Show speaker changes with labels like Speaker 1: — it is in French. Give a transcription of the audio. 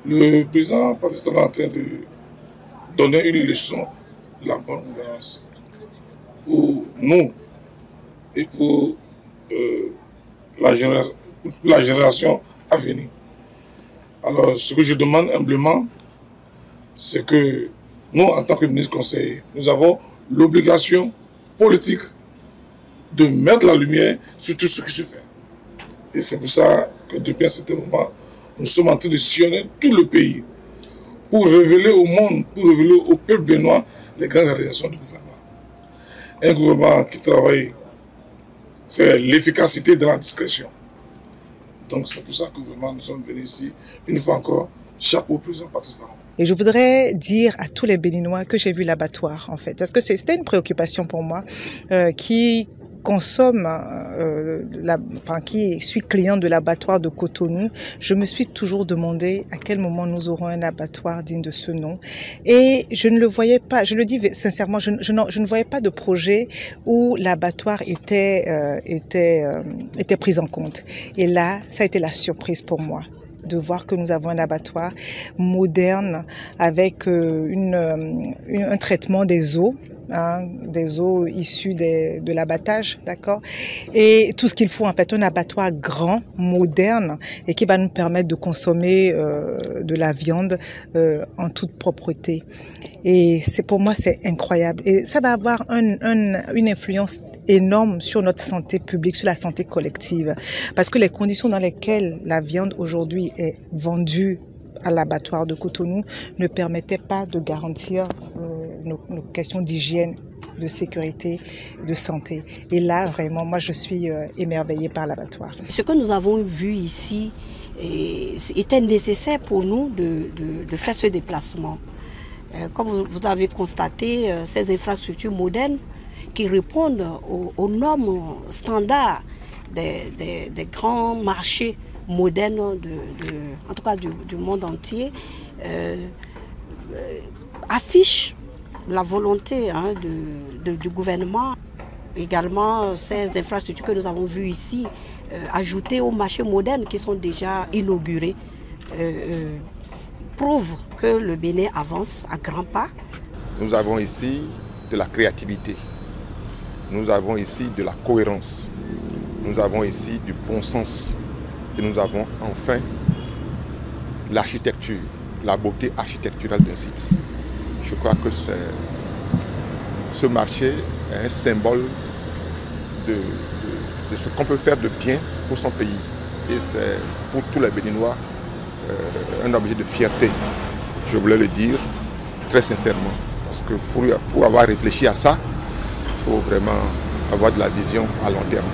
Speaker 1: Le président Patrice Talon est en train de donner une leçon de la bonne gouvernance pour nous et pour la génération à venir. Alors, ce que je demande humblement, c'est que nous, en tant que ministre conseiller, nous avons l'obligation politique de mettre la lumière sur tout ce qui se fait. Et c'est pour ça que depuis un certain moment, nous sommes en train de sillonner tout le pays pour révéler au monde, pour révéler au peuple béninois les grandes réalisations du gouvernement. Un gouvernement qui travaille, c'est l'efficacité de la discrétion. Donc c'est pour ça que vraiment nous sommes venus ici, une fois encore, chapeau au président Patrice Talon.
Speaker 2: Et je voudrais dire à tous les Béninois que j'ai vu l'abattoir, en fait. Parce que c'était une préoccupation pour moi qui consomme, qui suis client de l'abattoir de Cotonou. Je me suis toujours demandé à quel moment nous aurons un abattoir digne de ce nom. Et je ne le voyais pas, je le dis sincèrement, je ne voyais pas de projet où l'abattoir était pris en compte. Et là, ça a été la surprise pour moi de voir que nous avons un abattoir moderne avec un traitement des eaux, des eaux issues de l'abattage, d'accord, et tout ce qu'il faut en fait, un abattoir grand, moderne et qui va nous permettre de consommer de la viande en toute propreté. Et pour moi c'est incroyable et ça va avoir une influence énorme sur notre santé publique, sur la santé collective. Parce que les conditions dans lesquelles la viande aujourd'hui est vendue à l'abattoir de Cotonou ne permettaient pas de garantir nos questions d'hygiène, de sécurité, de santé. Et là, vraiment, moi, je suis émerveillée par l'abattoir.
Speaker 3: Ce que nous avons vu ici était nécessaire pour nous de faire ce déplacement. Comme vous l'avez constaté, ces infrastructures modernes qui répondent aux normes standards des grands marchés modernes, en tout cas du monde entier, affichent la volonté du gouvernement. Également, ces infrastructures que nous avons vues ici, ajoutées aux marchés modernes qui sont déjà inaugurés, prouvent que le Bénin avance à grands pas.
Speaker 4: Nous avons ici de la créativité. Nous avons ici de la cohérence, nous avons ici du bon sens et nous avons enfin l'architecture, la beauté architecturale d'un site. Je crois que ce marché est un symbole de ce qu'on peut faire de bien pour son pays et c'est pour tous les Béninois un objet de fierté. Je voulais le dire très sincèrement parce que pour avoir réfléchi à ça, il faut vraiment avoir de la vision à long terme.